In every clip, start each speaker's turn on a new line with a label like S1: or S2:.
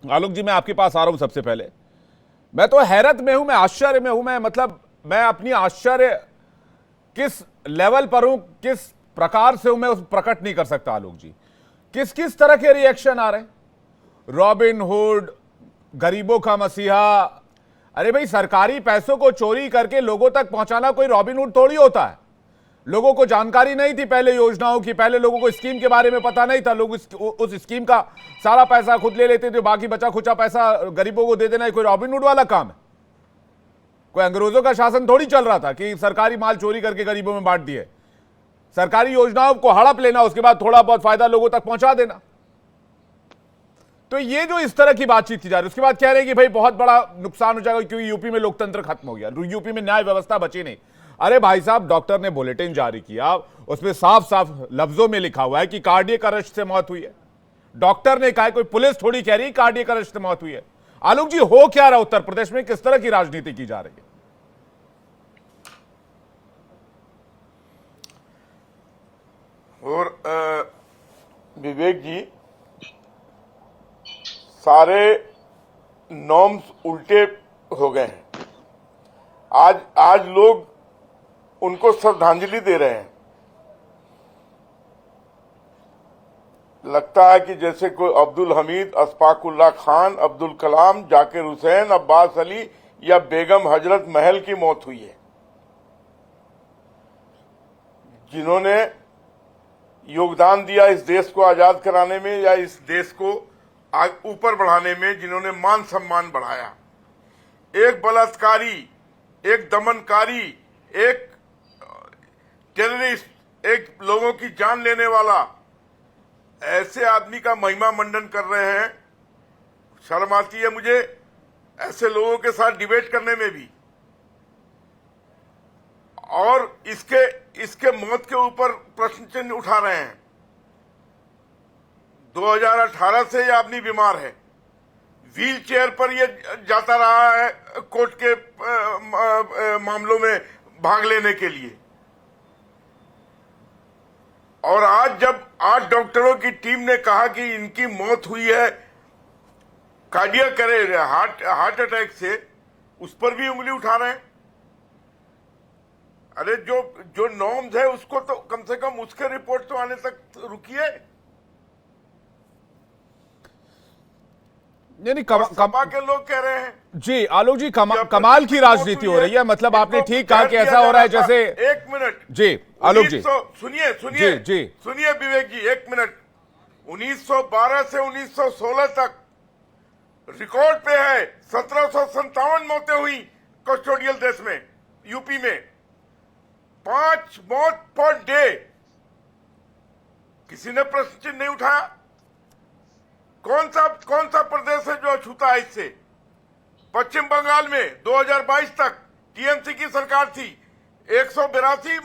S1: आलोक जी, मैं आपके पास आ रहा हूं। सबसे पहले मैं तो हैरत में हूं, मैं आश्चर्य में हूं। मैं मतलब मैं अपनी आश्चर्य किस लेवल पर हूं, किस प्रकार से हूं, मैं उस प्रकट नहीं कर सकता। आलोक जी, किस किस तरह के रिएक्शन आ रहे हैं। रॉबिन हुड, गरीबों का मसीहा। अरे भाई, सरकारी पैसों को चोरी करके लोगों तक पहुंचाना कोई रॉबिन हुड थोड़ी होता है। लोगों को जानकारी नहीं थी पहले योजनाओं की, पहले लोगों को स्कीम के बारे में पता नहीं था। लोग उस स्कीम का सारा पैसा खुद ले लेते थे, बाकी बचा खुचा पैसा गरीबों को दे देना कोई रॉबिन हुड वाला काम है। कोई अंग्रेजों का शासन थोड़ी चल रहा था कि सरकारी माल चोरी करके गरीबों में बांट दिए। सरकारी योजनाओं को हड़प लेना, उसके बाद थोड़ा बहुत फायदा लोगों तक पहुंचा देना। तो ये जो इस तरह की बातचीत की जा रही है, उसके बाद कह रहे हैं कि भाई बहुत बड़ा नुकसान हो जाएगा क्योंकि यूपी में लोकतंत्र खत्म हो गया, यूपी में न्याय व्यवस्था बची नहीं। अरे भाई साहब, डॉक्टर ने बुलेटिन जारी किया, उसमें साफ साफ लफ्जों में लिखा हुआ है कि कार्डियक अरेस्ट से मौत हुई है। डॉक्टर ने कहा, कोई पुलिस थोड़ी कह रही कार्डियक अरेस्ट से मौत हुई है। आलोक जी, हो क्या रहा उत्तर प्रदेश में, किस तरह की राजनीति की जा रही है?
S2: और विवेक जी, सारे नॉर्म्स उल्टे हो गए हैं। आज लोग उनको श्रद्धांजलि दे रहे हैं। लगता है कि जैसे कोई अब्दुल हमीद, अशफाकुल्लाह खान, अब्दुल कलाम, जाकिर हुसैन, अब्बास अली या बेगम हजरत महल की मौत हुई है, जिन्होंने योगदान दिया इस देश को आजाद कराने में या इस देश को ऊपर बढ़ाने में, जिन्होंने मान सम्मान बढ़ाया। एक बलात्कारी, एक दमनकारी, एक टेररिस्ट, एक लोगों की जान लेने वाला, ऐसे आदमी का महिमा मंडन कर रहे हैं। शर्म आती है मुझे ऐसे लोगों के साथ डिबेट करने में भी। और इसके मौत के ऊपर प्रश्न चिन्ह उठा रहे हैं। 2018 से ये आदमी बीमार है, व्हील चेयर पर ये जाता रहा है कोर्ट के मामलों में भाग लेने के लिए। और आज जब 8 डॉक्टरों की टीम ने कहा कि इनकी मौत हुई है कार्डियक हार्ट अटैक से, उस पर भी उंगली उठा रहे हैं। अरे जो नॉर्म्स है उसको तो कम से कम उसके रिपोर्ट तो आने तक रुकिए।
S1: यानी
S2: सपा के लोग कह रहे हैं
S1: जी। आलोक जी, कमाल की राजनीति हो रही है। मतलब आपने ठीक कहा कि ऐसा हो रहा है जैसे।
S2: एक मिनट
S1: जी आलोक जी,
S2: सुनिए सुनिए विवेक जी, एक मिनट। 1912 से 1916 तक रिकॉर्ड पे है 1757 मौतें हुई कस्टोडियल देश में, यूपी में। 5 मौत पर डे। किसी ने प्रश्न चिन्ह नहीं उठाया। कौन सा प्रदेश है जो अछूता है इससे? पश्चिम बंगाल में 2022 तक टीएमसी की सरकार थी, 182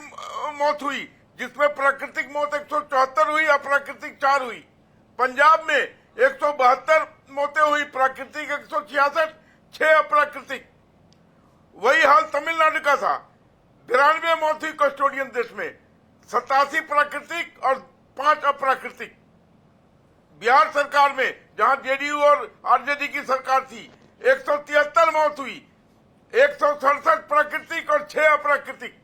S2: मौत हुई, जिसमें प्राकृतिक मौत 174 हुई, अप्राकृतिक 4 हुई। पंजाब में 172 मौतें हुई, प्राकृतिक 166, 6 अप्राकृतिक। वही हाल तमिलनाडु का था, 92 मौत हुई कस्टोडियन देश में, 87 प्राकृतिक और 5 अप्राकृतिक। बिहार सरकार में, जहां जेडीयू और आरजेडी की सरकार थी, 173 मौत हुई, 167 प्राकृतिक और 6 अप्राकृतिक।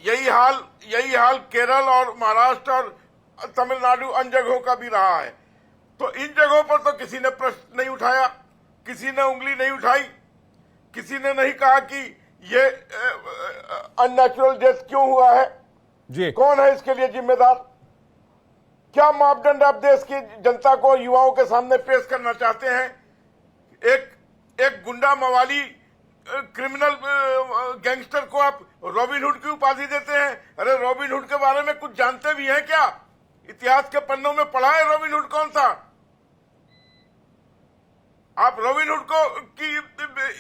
S2: यही हाल केरल और महाराष्ट्र और तमिलनाडु अन्य जगहों का भी रहा है। तो इन जगहों पर तो किसी ने प्रश्न नहीं उठाया, किसी ने उंगली नहीं उठाई, किसी ने नहीं कहा कि ये अननेचुरल डेथ क्यों हुआ है
S1: जी,
S2: कौन है इसके लिए जिम्मेदार। क्या मापदंड आप देश की जनता को, युवाओं के सामने पेश करना चाहते हैं? एक गुंडा मवाली क्रिमिनल गैंगस्टर को आप रॉबिन हुड की उपाधि देते हैं। अरे रॉबिन हुड के बारे में कुछ जानते भी हैं क्या? इतिहास के पन्नों में पढ़ा है रॉबिन हुड कौन था? आप रॉबिन हुड को की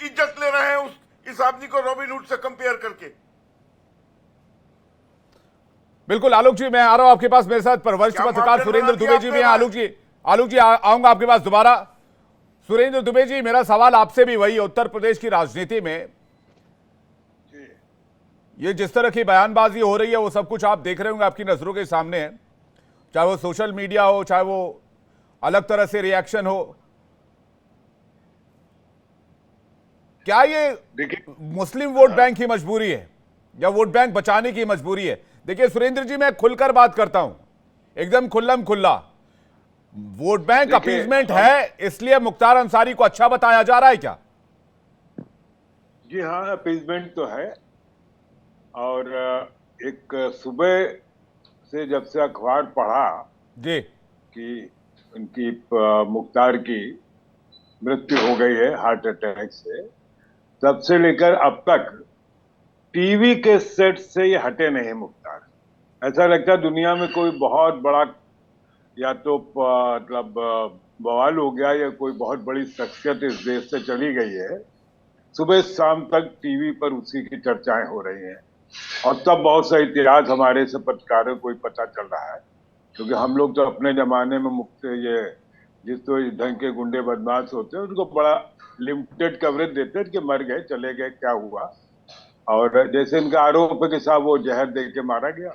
S2: इज्जत ले रहे हैं, इस आदमी को रॉबिन हुड से कंपेयर करके।
S1: बिल्कुल आलोक जी, मैं आ रहा हूं आपके पास। मेरे साथ वरिष्ठ पत्रकार सुरेंद्र दुबे जी भी हैं। आलोक जी आऊंगा आपके पास दोबारा। सुरेंद्र दुबे जी, मेरा सवाल आपसे भी वही है। उत्तर प्रदेश की राजनीति में ये जिस तरह की बयानबाजी हो रही है, वो सब कुछ आप देख रहे होंगे, आपकी नजरों के सामने है। चाहे वो सोशल मीडिया हो, चाहे वो अलग तरह से रिएक्शन हो। क्या ये
S2: देखिए,
S1: मुस्लिम वोट बैंक की मजबूरी है या वोट बैंक बचाने की मजबूरी है? देखिए सुरेंद्र जी, मैं खुलकर बात करता हूं, एकदम खुल्लम खुल्ला। वोट बैंक
S2: देखिए,
S1: अपीजमेंट है, इसलिए मुख्तार अंसारी को अच्छा बताया जा रहा है क्या?
S3: जी हाँ, अपीजमेंट तो है। और एक सुबह से जब से अखबार पढ़ा
S1: जी
S3: कि उनकी मुख्तार की मृत्यु हो गई है हार्ट अटैक से, तब से लेकर अब तक टीवी के सेट से ये हटे नहीं मुख्तार। ऐसा लगता है दुनिया में कोई बहुत बड़ा या तो मतलब बवाल हो गया या कोई बहुत बड़ी शख्सियत इस देश से चली गई है। सुबह शाम तक टीवी पर उसी की चर्चाएं हो रही हैं। और तब बहुत सा इतिहास हमारे से पत्रकारों को ही पता चल रहा है, क्योंकि हम लोग तो अपने जमाने में मुक्त ये जिस तो इस ढंग के गुंडे बदमाश होते हैं उनको बड़ा लिमिटेड कवरेज देते हैं कि मर गए, चले गए, क्या हुआ। और जैसे इनका आरोप है कि साहब वो जहर दे के मारा गया।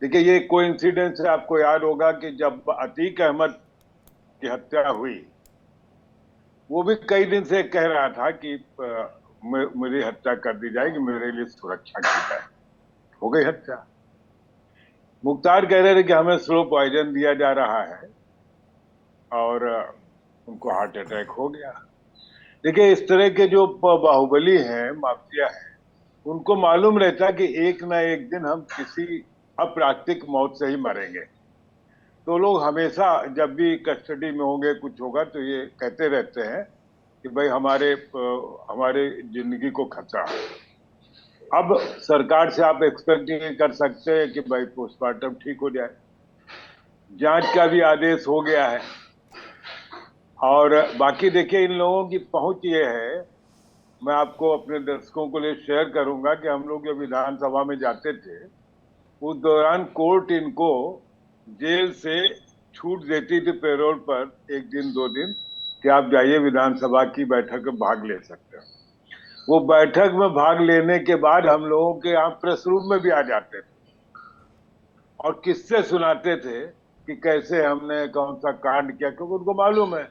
S3: देखिए, ये कोइंसिडेंस है। आपको याद होगा कि जब अतीक अहमद की हत्या हुई, वो भी कई दिन से कह रहा था कि मेरी हत्या कर दी जाएगी, मेरे लिए सुरक्षा की जाए। हो गई हत्या। मुख्तार कह रहे थे कि हमें स्लो पॉइजन दिया जा रहा है और उनको हार्ट अटैक हो गया। देखिए, इस तरह के जो बाहुबली हैं, माफिया हैं, उनको मालूम रहता कि एक ना एक दिन हम किसी अप्राकृतिक मौत से ही मरेंगे। तो लोग हमेशा जब भी कस्टडी में होंगे, कुछ होगा, तो ये कहते रहते हैं कि भाई हमारे जिंदगी को खतरा है। अब सरकार से आप एक्सपेक्ट नहीं कर सकते कि भाई पोस्टमार्टम ठीक हो जाए। जांच का भी आदेश हो गया है। और बाकी देखिए, इन लोगों की पहुंच ये है, मैं आपको अपने दर्शकों को लिए शेयर करूंगा कि हम लोग जब विधानसभा में जाते थे, उस दौरान कोर्ट इनको जेल से छूट देती थी पैरोल पर 1 दिन 2 दिन कि आप जाइए विधानसभा की बैठक में भाग ले सकते हैं। वो बैठक में भाग लेने के बाद हम लोगों के यहाँ प्रेस रूम में भी आ जाते थे और किस्से सुनाते थे कि कैसे हमने कौन सा कांड किया, क्योंकि उनको मालूम है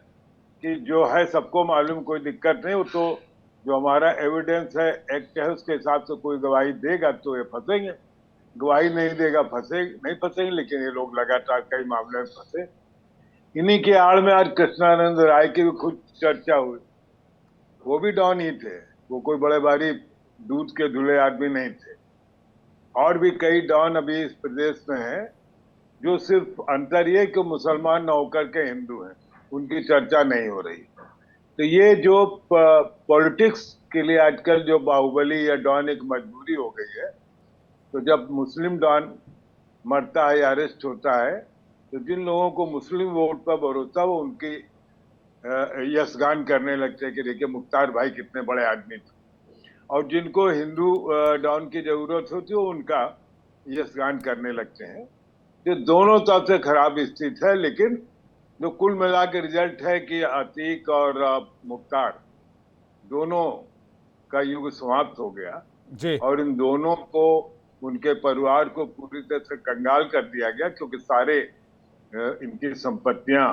S3: कि जो है सबको मालूम, कोई दिक्कत नहीं। वो तो जो हमारा एविडेंस है, एक्ट है, उसके हिसाब से कोई गवाही देगा तो ये फंसेंगे, गवाही नहीं देगा नहीं फंसेंगे। लेकिन ये लोग लगातार कई मामले में फंसे। इन्हीं के आड़ में आज कृष्णानंद राय की भी खुद चर्चा हुई। वो भी डॉन ही थे, वो कोई बड़े भारी दूध के धुले आदमी नहीं थे। और भी कई डॉन अभी इस प्रदेश में हैं, जो सिर्फ अंतर ये कि मुसलमान न होकर के हिंदू हैं, उनकी चर्चा नहीं हो रही। तो ये जो पॉलिटिक्स के लिए आजकल जो बाहुबली या डॉन एक मजबूरी हो गई है, तो जब मुस्लिम डॉन मरता है या अरेस्ट होता है, तो जिन लोगों को मुस्लिम वोट पर भरोसा, वो उनकी यशगान करने लगते हैं कि देखिए मुख्तार भाई कितने बड़े आदमी थे। और जिनको हिंदू डॉन की जरूरत होती है, वो उनका यशगान करने लगते हैं। ये दोनों तरफ से खराब स्थिति है। लेकिन जो कुल मिला के रिजल्ट है कि अतीक और मुख्तार दोनों का युग समाप्त हो गया
S1: जी
S3: और इन दोनों को, उनके परिवार को पूरी तरह से कंगाल कर दिया गया, क्योंकि सारे इनकी संपत्तियां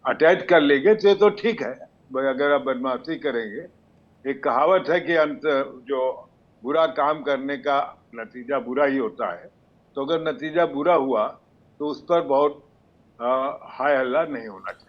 S3: अटैच कर ली गई। तो ये तो ठीक है भाई, अगर आप बदमाशी करेंगे। एक कहावत है कि अंत जो बुरा काम करने का नतीजा बुरा ही होता है। तो अगर नतीजा बुरा हुआ तो उस पर बहुत हाय हल्ला नहीं होना चाहिए।